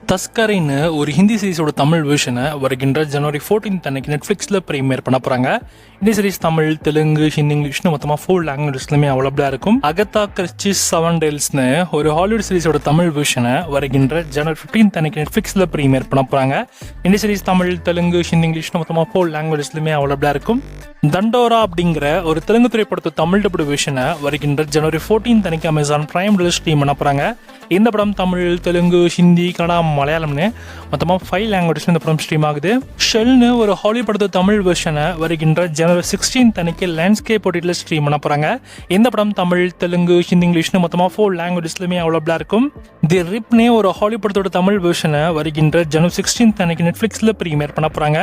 தஸ்கரின்னு ஒரு ஹிந்தி சீரிஸோட தமிழ் வெர்ஷனை வருகின்ற ஜனவரி 14 அன்னைக்கு நெட்ஃப்ளிக்ஸில் ப்ரீமியர் பண்ண போகிறாங்க. இந்த சீரிஸ் தமிழ், தெலுங்கு, ஹிந்தி, இங்கிலீஷ்னு மொத்தமாக 4 லாங்குவேஜஸ்லையுமே அவைலபிளாக இருக்கும். அகதா கிறிஸ்டிஸ் 7 டேல்ஸ்னு ஒரு ஹாலிவுட் சீரிஸோட தமிழ் வெர்ஷனை வருகின்ற ஜனவரி 15 அன்னைக்கு நெட்ஃப்ளிக்ஸில் ப்ரீமியர் பண்ண போகிறாங்க. இந்த சீரிஸ் தமிழ், தெலுங்கு, ஹிந்தி, இங்கிலீஷ்னு மொத்தமாக 4 லாங்குவேஜஸ்லையுமே அவைலபிளாக இருக்கும். தண்டோரா அப்படிங்கிற ஒரு தெலுங்கு திரைப்படத்தை தமிழ் டப்டு வெர்ஷனை வருகின்ற ஜனவரி 14 அன்னைக்கு அமேசான் பிரைம் ஸ்ட்ரீம் பண்ண போகிறாங்க. இந்த படம் தமிழ், தெலுங்கு, ஹிந்தி, கன்னடா, மலையாளம்னு மொத்தமாக 5 லாங்குவேஜஸ்ல இந்த படம் ஸ்ட்ரீம் ஆகுது. ஷெல்னு ஒரு ஹாலிவுட் படத்தை தமிழ் வெர்ஷனை வருகின்ற ஜனவரி 16 அன்னைக்கு லேண்ட்ஸ்கேப் ஓடிடில ஸ்ட்ரீம் பண்ண போகிறாங்க. இந்த படம் தமிழ், தெலுங்கு, ஹிந்தி, இங்கிலீஷ்னு மொத்தமாக 4 லாங்குவேஜஸ்லையுமே அவைலபிளாக இருக்கும். தி ரிப்னு ஒரு ஹாலிவுட் படத்தோட தமிழ் வெர்ஷனை வருகின்ற ஜனவரி 16 அன்னைக்கு நெட்ஃப்ளிக்ஸில் ப்ரீமியர் பண்ண போகிறாங்க.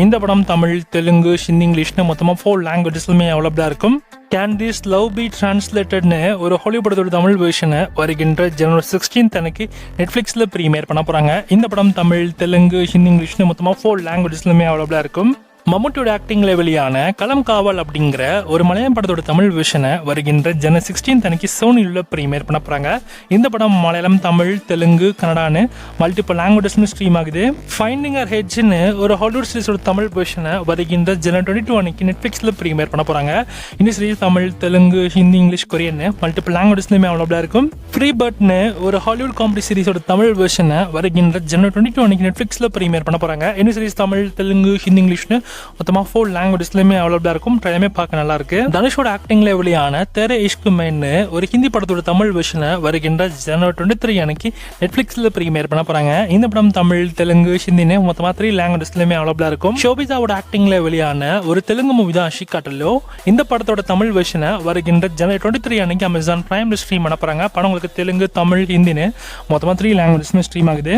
இந்த படம் தமிழ், தெலுங்கு, ஹிந்தி, இங்கிலீஷ்னு மொத்தமாக 4 லாங்குவேஜஸ்லையுமே அவைலபிளாக இருக்கும். கேன் திஸ் லவ் பி டிரான்ஸ்லேட்டட்னு ஒரு ஹாலிவுட் படத்தோட தமிழ் வெர்ஷனை வருகின்ற ஜனவரி 16 அன்னைக்கு நெட்ஃப்ளிக்ஸில் ப்ரீமியர் பண்ண போகிறாங்க. இந்த படம் தமிழ், தெலுங்கு, ஹிந்தி, இங்கிலீஷ்னு மொத்தமாக 4 லாங்குவேஜஸ்லையுமே அவைலபிளாக இருக்கும். மம்முட்டியோட ஆக்டிங்ல வெளியான களம் காவல் அப்படிங்கிற ஒரு மலையாளம் படத்தோட தமிழ் வெர்ஷனை வருகின்ற ஜனவரி 16 அன்னைக்கு சோனியில் ப்ரீமியர் பண்ண போகிறாங்க. இந்த படம் மலையாளம், தமிழ், தெலுங்கு, கன்னடான்னு மல்டிபிள் லாங்குவேஜஸ்னு ஸ்ட்ரீம் ஆகுது. ஃபைண்டிங் அவர் ஹெட்ஜ்னு ஒரு ஹாலிவுட் சீரிஸோட தமிழ் வெர்ஷனை வருகின்ற ஜனவரி 22 அன்னைக்கு நெட்ஃப்ளிக்ஸில் ப்ரீமியர் பண்ண போகிறாங்க. இந்த சீரிஸ் தமிழ், தெலுங்கு, ஹிந்தி, இங்கிலீஷ், கொரியன்னு மல்டிபிள் லாங்குவேஜஸ்லையுமே அவைலபிளாக இருக்கும். ஃப்ரீ பர்ட்னு ஒரு ஹாலிவுட் காமெடி சீரிஸோட தமிழ் வெர்ஷனை வருகின்ற ஜனவரி 22 அன்னைக்கு நெட்ஃப்ளிக்ஸில் ப்ரீமியர் பண்ண போகிறாங்க. இந்த சீரிஸ் தமிழ், தெலுங்கு, ஹிந்தி, இங்கிலீஷ்னு மொத்தமாக 4 லாங்குவேஜஸ்லையுமே அவைலபிளாக இருக்கும். ட்ரைலமே பார்க்க நல்லா இருக்கு. தனுஷோட ஆக்டிங்ல வெளியான தெரே இஷ்க் மென்னு ஒரு ஹிந்தி படத்தோட தமிழ் வெர்ஷனை வருகின்ற ஜனவரி 23 அன்னைக்கு நெட்ஃப்ளிக்ஸில் ப்ரீமியர் பண்ண போறாங்க. இந்த படம் தமிழ், தெலுங்கு, ஹிந்தின்னு மொத்தமாக 3 லாங்குவேஜஸ்லையுமே அவைலபிளாக இருக்கும். ஷோபிதாவோட ஆக்டிங்ல வெளியான ஒரு தெலுங்கு மூவி தான் ஷிகாட்டலோ. இந்த படத்தோட தமிழ் வெர்ஷனை வருகின்ற ஜனவரி 23 அன்னைக்கு அமேசான் பிரைம்ல ஸ்ட்ரீம் பண்ண போறாங்க. படம் உங்களுக்கு தெலுங்கு, தமிழ், ஹிந்தின்னு மொத்தமாக 3 லாங்குவேஜஸ்மே ஸ்ட்ரீம் ஆகுது.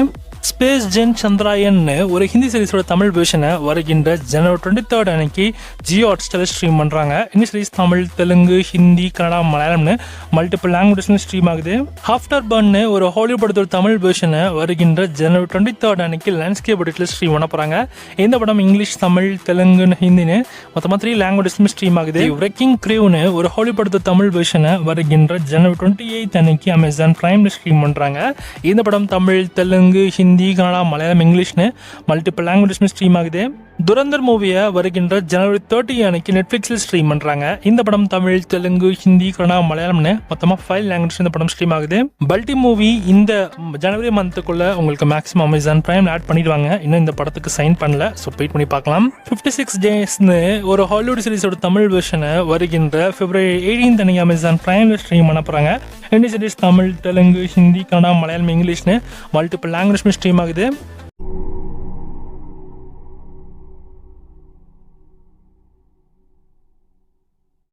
ஸ்பேஸ் ஜென் சந்திராயன் ஒரு ஹிந்தி சீரிஸோட தமிழ் வெர்ஷனை வருகின்ற ஜனவரி 23 அன்னைக்கு ஜியோ ஹாட்ஸ்டார்ல ஸ்ட்ரீம் பண்றாங்க. இந்த சீரிஸ் தமிழ், தெலுங்கு, ஹிந்தி, கன்னடா, மலையாளம்னு மல்டிபிள் லாங்குவேஜஸ்ல ஸ்ட்ரீம் ஆகுது. ஆஃப்டர் பர்ன் ஒரு ஹாலிவுட் படத்தோட தமிழ் வெர்ஷனை வருகின்ற ஜனவரி 23 அன்னைக்கு லேண்ட்ஸ்கேப் ஓடிடில ஸ்ட்ரீம் பண்ண போறாங்க. இந்த படம் இங்கிலீஷ், தமிழ், தெலுங்கு, ஹிந்தின்னு மொத்தமாக 3 லாங்குவேஜஸ்ல ஸ்ட்ரீம் ஆகுது. ரெக்கிங் கிரீவ்னு ஒரு ஹாலிவுட் படத்தோட தமிழ் வெர்ஷனை வருகின்ற ஜனவரி 28 அன்னைக்கு அமேசான் பிரைம்ல ஸ்ட்ரீம் பண்றாங்க. இந்த படம் தமிழ், தெலுங்கு, ஹிந்தி, கன்னடா, மலையாளம், இங்கிலீஷ்னு மல்டிபிள் லாங்குவேஜஸ்ல ஸ்ட்ரீம் ஆகுது. துரந்தர் மூவியை வருகின்ற ஜனவரி 30 அன்னைக்கு நெட்ஃப்ளிக்ஸில் ஸ்ட்ரீம் பண்றாங்க. இந்த படம் தமிழ், தெலுங்கு, ஹிந்தி, கன்னடா, மலையாளம்னு மொத்தமாக 5 லாங்குவேஜ் இந்த படம் ஸ்ட்ரீம் ஆகுது. பல்டி மூவி இந்த ஜனவரி மந்த்துக்குள்ள உங்களுக்கு மேக்ஸிமம் அமேசான் பிரைம் ஆட் பண்ணிடுவாங்க. இன்னும் இந்த படத்துக்கு சைன் பண்ணல, ஸோ வெயிட் பண்ணி பார்க்கலாம். 56 டேஸ்னு ஒரு ஹாலிவுட் சீரிஸோட தமிழ் வெர்ஷனை வருகின்ற பிப்ரவரி 18 அன்னைக்கு அமேசான் பிரைம்ல ஸ்ட்ரீம் பண்ண போறாங்க. இந்த சீரிஸ் தமிழ், தெலுங்கு, ஹிந்தி, கன்னடா, மலையாளம், இங்கிலீஷ்னு மல்டிபிள் லாங்குவேஜ் ஸ்ட்ரீம் ஆகுது.